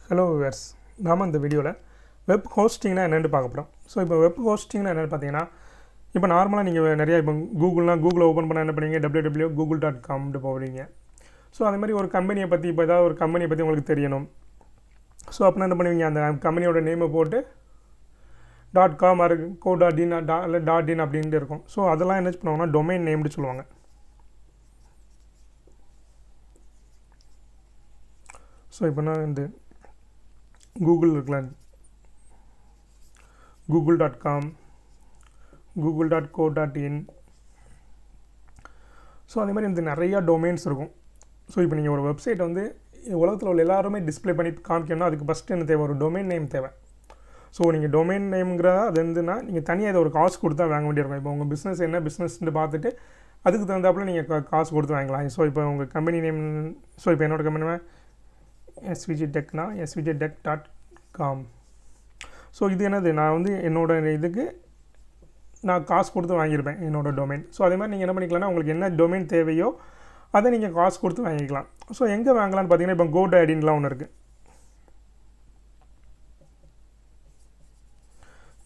Hello viewers, நாம் இந்த வீடியோவில் வெப் ஹோஸ்டிங்னா என்னென்னு பார்க்க போகிறோம். ஸோ இப்போ வெப் ஹோஸ்டிங்னா என்னென்னு பார்த்தீங்கன்னா, இப்போ நார்மலாக நீங்கள் நிறையா இப்போ கூகுளை ஓப்பன் பண்ண என்ன பண்ணுவீங்க, www.google.com போவீங்க. ஸோ அதே மாதிரி ஒரு கம்பெனியை பற்றி இப்போ ஏதாவது ஒரு கம்பெனியை பற்றி உங்களுக்கு தெரியணும். ஸோ அப்படின்னா என்ன பண்ணுவீங்க, அந்த கம்பெனியோட நேமை போட்டு .com co.in இல்லை .in அப்படின்ட்டு இருக்கும். ஸோ அதெல்லாம் என்ன பண்ணுவாங்கன்னா டொமைன் நேம்னு சொல்லுவாங்க. ஸோ இப்போ நான் இந்த கூகுள் இருக்கலாம், google.com, google.co.in. ஸோ அதே மாதிரி இந்த நிறையா டொமைன்ஸ் இருக்கும். ஸோ இப்போ நீங்கள் ஒரு வெப்சைட் வந்து உலகத்தில் உள்ள எல்லாருமே டிஸ்பிளே பண்ணி காமிக்கணும்னா அதுக்கு ஃபஸ்ட்டு என்ன தேவை, ஒரு டொமைன் நேம் தேவை. ஸோ நீங்கள் டொமைன் நேம்ங்கிறதா அது வந்துன்னா நீங்கள் தனியாக இதை ஒரு காசு கொடுத்தா வாங்க வேண்டியிருக்கும். இப்போ உங்கள் பிஸ்னஸ் என்ன பிஸ்னஸ்ன்னு பார்த்துட்டு அதுக்கு தகுந்தாப்பில் நீங்கள் காசு கொடுத்து வாங்கலாம். ஸோ இப்போ உங்கள் கம்பெனி நேம், ஸோ இப்போ என்னோடய கம்பெனி svgtechனா svgtech.com. ஸோ இது என்னது, நான் வந்து என்னோடய இதுக்கு நான் காசு கொடுத்து வாங்கியிருப்பேன் என்னோடய டொமைன். ஸோ அதே மாதிரி நீங்கள் என்ன பண்ணிக்கலாம்னா உங்களுக்கு என்ன டொமைன் தேவையோ அதை நீங்கள் காசு கொடுத்து வாங்கிக்கலாம். ஸோ எங்கே வாங்கலான்னு பார்த்தீங்கன்னா இப்போ go.in ஒன்று இருக்குது.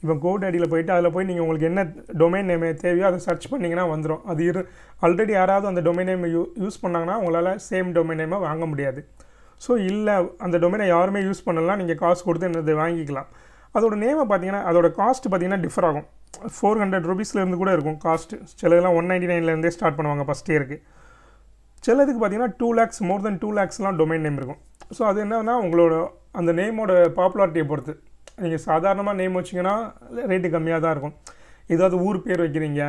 இப்போ go.in போய்ட்டு அதில் போய் நீங்கள் உங்களுக்கு என்ன டொமைன் நேம் தேவையோ அதை சர்ச் பண்ணிங்கன்னா வந்துடும். அது ஆல்ரெடி யாராவது அந்த டொமைன் நேம் யூஸ் பண்ணாங்கன்னா உங்களால் சேம் டொமைன் நேமை வாங்க முடியாது. ஸோ இல்லை அந்த டொமைனை யாருமே யூஸ் பண்ணலாம், நீங்கள் காசு கொடுத்து என்னது வாங்கிக்கலாம். அதோட நேமை பார்த்தீங்கன்னா அதோட காஸ்ட் பார்த்தீங்கன்னா டிஃபர் ஆகும். 400 ரூபீஸ்லேருந்து கூட இருக்கும் காஸ்ட்டு. சிலதெல்லாம் 199 ஸ்டார்ட் பண்ணுவாங்க ஃபஸ்ட் இயருக்கு. சிலதுக்கு பார்த்தீங்கன்னா 2 lakhs, மோர் தென் 2 lakhsலாம் டொமைன் நேம் இருக்கும். ஸோ அது என்னன்னா உங்களோட அந்த நேமோட பாப்புலாரிட்டியை பொறுத்து. நீங்கள் சாதாரணமாக நேம் வச்சிங்கன்னா ரேட்டு கம்மியாக தான் இருக்கும். ஏதாவது ஊர் பேர் வைக்கிறீங்க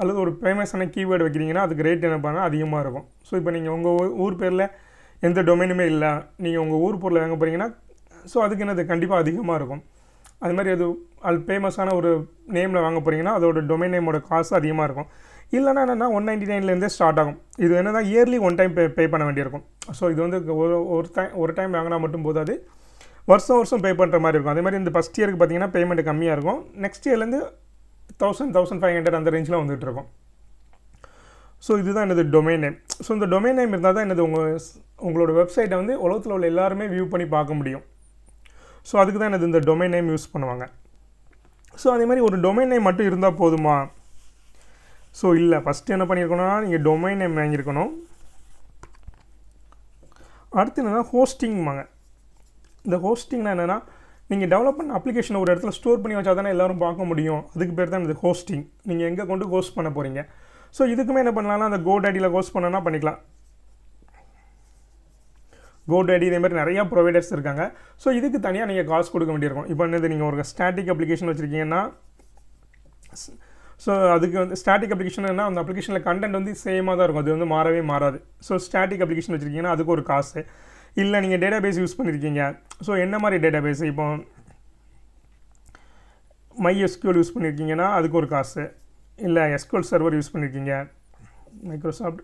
அல்லது ஒரு ஃபேமஸான கீவேர்டு வைக்கிறீங்கன்னா அதுக்கு ரேட் என்ன பண்ணால் அதிகமாக இருக்கும். ஸோ இப்போ நீங்கள் உங்கள் ஊர் பேரில் எந்த டொமைனுமே இல்லை, நீங்கள் உங்கள் ஊர் பொருளை வாங்க போகிறீங்கன்னா ஸோ அதுக்கு என்னது கண்டிப்பாக அதிகமாக இருக்கும். அது மாதிரி அது ஃபேமஸான ஒரு நேமில் வாங்க போகிறீங்கன்னா அதோட டொமைன் நேமோட காசு அதிகமாக இருக்கும். இல்லைனா என்னென்னா 199 ஸ்டார்ட் ஆகும். இது என்னென்னா இயர்லி ஒன் டைம் பே பண்ண வேண்டியிருக்கும். ஸோ இது வந்து ஒரு டைம் வாங்கினா மட்டும் போதாது, வருஷம் பே பண்ணுற மாதிரி இருக்கும். அதே மாதிரி இந்த ஃபஸ்ட் இயருக்கு பார்த்தீங்கன்னா பேமெண்ட் கம்மியாக இருக்கும். நெக்ஸ்ட் இயர்லேருந்து 1500 அந்த ரேஞ்சில் வந்துகிட்டு இருக்கும். ஸோ இதுதான் என்னது டொமைன் நேம். ஸோ இந்த டொமைன் நேம் இருந்தால் தான் என்னது உங்களோட வெப்சைட்டை வந்து உலகத்தில் உள்ள எல்லாருமே வியூ பண்ணி பார்க்க முடியும். ஸோ அதுக்கு தான் என்னது இந்த டொமைன் நேம் யூஸ் பண்ணுவாங்க. ஸோ அதே மாதிரி ஒரு டொமைன் நேம் மட்டும் இருந்தால் போதுமா? ஸோ இல்லை, ஃபஸ்ட்டு என்ன பண்ணியிருக்கணும்னா நீங்கள் டொமைன் நேம் வாங்கியிருக்கணும். அடுத்து என்னென்னா ஹோஸ்டிங்வாங்க. இந்த ஹோஸ்டிங்னா என்னென்னா நீங்கள் டெவலப் பண்ண அப்ளிகேஷனை ஒரு இடத்துல ஸ்டோர் பண்ணி வச்சா தானே எல்லோரும் பார்க்க முடியும். அதுக்கு பேர் தான் இது ஹோஸ்டிங். நீங்கள் எங்கே கொண்டு ஹோஸ்ட் பண்ண போகிறீங்க. ஸோ இதுக்குமே என்ன பண்ணலாம்னா அந்த go.in ஹோஸ்ட் பண்ணனா பண்ணிக்கலாம். go.in இதே மாதிரி நிறையா ப்ரொவைடர்ஸ் இருக்காங்க. ஸோ இதுக்கு தனியாக நீங்கள் காசு கொடுக்க வேண்டியிருக்கும். இப்போ என்னது நீங்கள் ஒரு ஸ்டாட்டிக் அப்ளிகேஷன் வச்சுருக்கீங்கன்னா ஸோ அதுக்கு வந்து ஸ்டாட்டிக் அப்ளிகேஷன்னா அந்த அப்ளிகேஷனில் கண்டென்ட் வந்து சேமாக தான் இருக்கும், அது வந்து மாறவே மாறாது. ஸோ ஸ்டாட்டிக் அப்ளிகேஷன் வச்சுருக்கீங்கன்னா அதுக்கு ஒரு காசு. இல்லை நீங்கள் டேட்டா பேஸ் யூஸ் பண்ணியிருக்கீங்க, ஸோ என்ன மாதிரி டேட்டா பேஸ், இப்போ MySQL யூஸ் பண்ணியிருக்கீங்கன்னா அதுக்கு ஒரு காசு. இல்லை SQL சர்வர் யூஸ் பண்ணியிருக்கீங்க, மைக்ரோசாஃப்ட்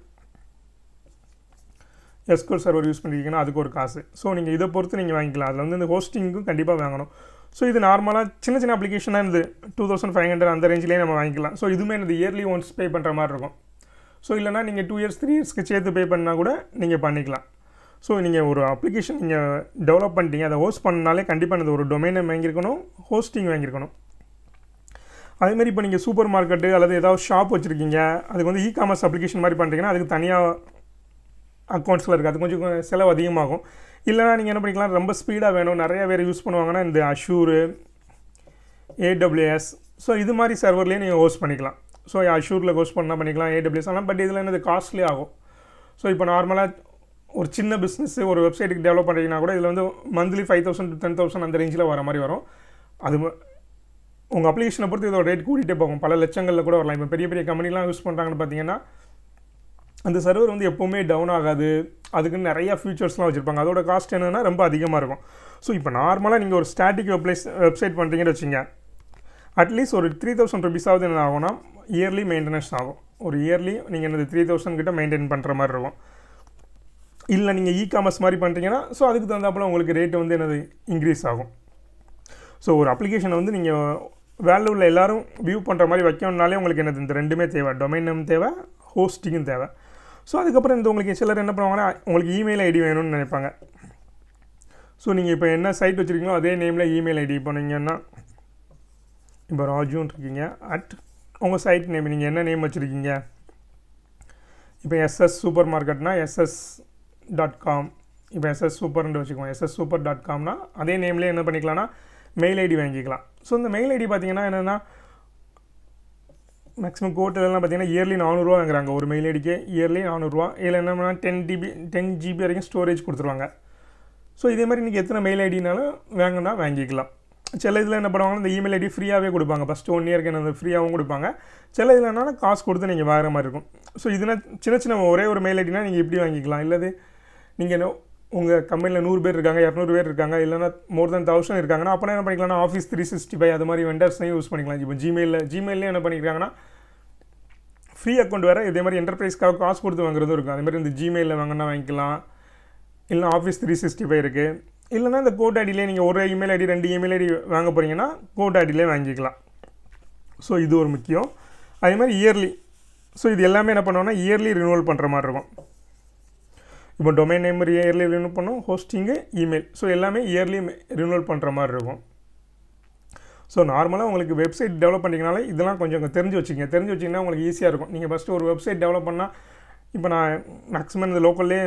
SQL சர்வர் யூஸ் பண்ணியிருக்கீங்கன்னா அதுக்கு ஒரு காசு. ஸோ நீங்கள் இதை பொறுத்து நீங்கள் வாங்கிக்கலாம். அதில் வந்து இந்த ஹோஸ்டிங்க்கும் கண்டிப்பாக வாங்கணும். ஸோ இது நார்மலாக சின்ன அப்ளிகேஷனாக இருந்து 2500 அந்த ரேஞ்சிலே நம்ம வாங்கிக்கலாம். ஸோ இதுவுமே இந்த இயர்லி ஒன்ஸ் பே பண்ணுற மாதிரி இருக்கும். ஸோ இல்லைனா நீங்கள் 2 years 3 yearsக்கு சேர்த்து பே பண்ணால் கூட நீங்கள் பண்ணிக்கலாம். ஸோ நீங்கள் ஒரு அப்ளிகேஷன் நீங்கள் டெவலப் பண்ணிட்டீங்க, அதை ஹோஸ்ட் பண்ணாலே கண்டிப்பாக இந்த ஒரு டொமைன் நேம் வாங்கியிருக்கணும், ஹோஸ்டிங் வாங்கியிருக்கணும். அதேமாதிரி இப்போ நீங்கள் சூப்பர் மார்க்கெட்டு அல்லது ஏதாவது ஷாப் வச்சுருக்கீங்க, அதுக்கு வந்து இ-காமர்ஸ் அப்ளிகேஷன் மாதிரி பண்ணுறீங்கன்னா அதுக்கு தனியாக அக்கௌண்ட்ஸில் இருக்குது, அது கொஞ்சம் செலவு அதிகமாகும். இல்லைனா நீங்கள் என்ன பண்ணிக்கலாம், ரொம்ப ஸ்பீடாக வேணும், நிறையா பேர் யூஸ் பண்ணுவாங்கன்னா இந்த Azure, AWS, ஸோ இது மாதிரி சர்வர்லேயே நீங்கள் ஹோஸ்ட் பண்ணிக்கலாம். ஸோ Azureல ஹோஸ்ட் பண்ணால் பண்ணிக்கலாம், AWS ஆனால் பட் இதில் என்னது காஸ்ட்லி ஆகும். ஸோ இப்போ நார்மலாக ஒரு சின்ன பிஸ்னஸ் ஒரு வெப்சைட்டுக்கு டெவலப் பண்ணுறீங்கன்னா கூட இதில் வந்து மந்த்லி 5000 to 10,000 அந்த ரேஞ்சில் வர மாதிரி வரும். அது உங்கள் அப்ளிகேஷனை பொறுத்து இதோட ரேட் கூட்டிகிட்டே போகும், பல லட்சங்களில் கூட வரலாம். இப்போ பெரிய கம்பெனிலாம் யூஸ் பண்ணுறாங்கன்னு பார்த்தீங்கன்னா அந்த சர்வர் வந்து எப்போவுமே டவுன் ஆகாது, அதுக்குன்னு நிறையா ஃபியூச்சர்ஸ்லாம் வச்சுருப்பாங்க. அதோட காஸ்ட் என்னென்னா ரொம்ப அதிகமாக இருக்கும். ஸோ இப்போ நார்மலாக நீங்கள் ஒரு ஸ்டாட்டிக் வெப்சைட் பண்ணுறீங்கன்னு வச்சுங்க, அட்லீஸ்ட் ஒரு 3000 ரூபீஸாவது என்ன ஆகும்னா இயர்லி மெயின்டெனன்ஸ் ஆகும். ஒரு இயர்லி நீங்கள் என்னது 3000 கிட்ட மெயின்டைன் பண்ணுற மாதிரி இருக்கும். இல்லை நீங்கள் இ-காமர்ஸ் மாதிரி பண்ணுறீங்கன்னா ஸோ அதுக்கு தகுந்தாப்பில் உங்களுக்கு ரேட்டு வந்து என்னது இன்க்ரீஸ் ஆகும். ஸோ ஒரு அப்ளிகேஷனை வந்து நீங்கள் வேல்யூவில் எல்லோரும் வியூ பண்ணுற மாதிரி வைக்கணும்னாலே உங்களுக்கு என்னது இந்த ரெண்டுமே தேவை, டொமைன் நேம் தேவை, ஹோஸ்டிங்கும் தேவை. ஸோ அதுக்கப்புறம் இந்த உங்களுக்கு சிலர் என்ன பண்ணுவாங்கன்னா உங்களுக்கு இமெயில் ஐடி வேணும்னு நினைப்பாங்க. ஸோ நீங்கள் இப்போ என்ன சைட் வச்சுருக்கீங்களோ அதே நேமில் இமெயில் ஐடி போனீங்கன்னா இப்போ ராஜுன்னு இருக்கீங்க உங்கள் சைட் நேம் நீங்கள் என்ன நேம் வச்சுருக்கீங்க. இப்போ எஸ்எஸ் சூப்பர் மார்க்கெட்னா ss.com, இப்போ எஸ்எஸ் சூப்பர்ன்னு வச்சுக்கோங்க. sssuper.comனா அதே நேம்லேயே என்ன பண்ணிக்கலாம்னா மெயில் ஐடி வாங்கிக்கலாம். ஸோ இந்த மெயில் ஐடி பார்த்தீங்கன்னா என்னென்னா மேக்ஸிமம் கோர்ட்டெல்லாம் பார்த்தீங்கன்னா இயர்லி 400 வாங்குறாங்க ஒரு மெயில் ஐடிக்கு. இயர்லி 400 இதில் என்னன்னா 10 GB வரைக்கும் ஸ்டோரேஜ் கொடுத்துருவாங்க. ஸோ இதே மாதிரி நீங்கள் எத்தனை மெயில் ஐடினாலும் வாங்கினா வாங்கிக்கலாம். சில இதில் என்ன பண்ணுவாங்கன்னா இந்த இமெயில் ஐடி ஃப்ரீயாகவே கொடுப்பாங்க. ஃபஸ்ட்டு 1 இயருக்கு என்ன ஃப்ரீயாகவும் கொடுப்பாங்க. சில இதில் என்னன்னா காசு கொடுத்து நீங்கள் வாங்குற மாதிரி இருக்கும். ஸோ இதுனா சின்ன ஒரே ஒரு மெயில் ஐடினா நீங்கள் இப்படி வாங்கிக்கலாம். இல்லது நீங்கள் உங்கள் கம்பெனியில் 100 பேர் இருக்காங்க, 200 பேர் இருக்காங்க, இல்லைனா மோர் தென் 1000 இருக்காங்கன்னா அப்போ என்ன பண்ணிக்கலாம்னா ஆஃபீஸ் 365 அது மாதிரி வெண்டர்ஸையும் யூஸ் பண்ணிக்கலாம். இப்போ ஜிமெயிலே என்ன பண்ணிக்கிறாங்கன்னா ஃப்ரீ அக்கௌண்ட் வேறு இதே மாதிரி என்டர்பிரைஸ்க்காக காசு கொடுத்து வாங்குறதும் இருக்கும். அதே மாதிரி இந்த ஜிமெயிலில் வாங்கினா வாங்கிக்கலாம். இல்லைனா ஆஃபீஸ் 365 இருக்குது. இல்லைனா இந்த கோட் ஐடியிலே நீங்கள் ஒரு இமெயில் ஐடி 2 இமெயில் ஐடி வாங்க போகிறீங்கன்னா கோட் ஐடியிலே வாங்கிக்கலாம். ஸோ இது ஒரு முக்கியம். அதே மாதிரி இயர்லி, ஸோ இது எல்லாமே என்ன பண்ணுவோம்னா இயர்லி ரினியூவல் பண்ணுற மாதிரி இருக்கும். இப்போ டொமைன் நேம் இயர்லி ரினியூவல் பண்ணும், ஹோஸ்டிங்கு, இமெயில், ஸோ எல்லாமே இயர்லி ரினியூவல் பண்ணுற மாதிரி இருக்கும். ஸோ நார்மலாக உங்களுக்கு வெப்சைட் டெவலப் பண்ணிங்கனாலே இதெல்லாம் கொஞ்சம் தெரிஞ்சு வச்சிங்கன்னா உங்களுக்கு ஈஸியாக இருக்கும். நீங்கள் ஃபஸ்ட்டு ஒரு வெப்சைட் டெவலப் பண்ணால் இப்போ நான் மேக்ஸிமம் இந்த லோக்கல்லே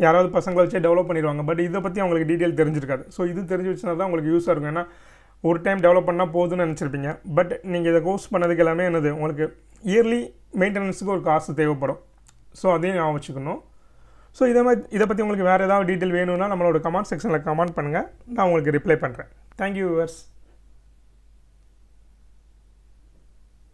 யாராவது பசங்களை வச்சே டெவலப் பண்ணிடுவாங்க. பட் இதை பற்றி அவங்களுக்கு டீட்டெயில் தெரிஞ்சிருக்காது. ஸோ இது தெரிஞ்சு வச்சுனா தான் உங்களுக்கு யூஸாக இருக்கும். ஏன்னா ஒரு டைம் டெவலப் பண்ணால் போதுன்னு நினச்சிருப்பீங்க. பட் நீங்கள் இதை கோர்ஸ் பண்ணதுக்கு எல்லாமே உங்களுக்கு இயர்லி மெயின்டெனன்ஸுக்கு ஒரு காசு தேவைப்படும். ஸோ அதையும் ஞாபகம் வச்சுக்கணும். ஸோ இதை பற்றி உங்களுக்கு வேறு ஏதாவது டீட்டெயில் வேணும்னா நம்மளோட கமெண்ட் செக்ஷனில் கமெண்ட் பண்ணுங்கள். நான் உங்களுக்கு ரிப்ளை பண்ணுறேன். Thank you viewers.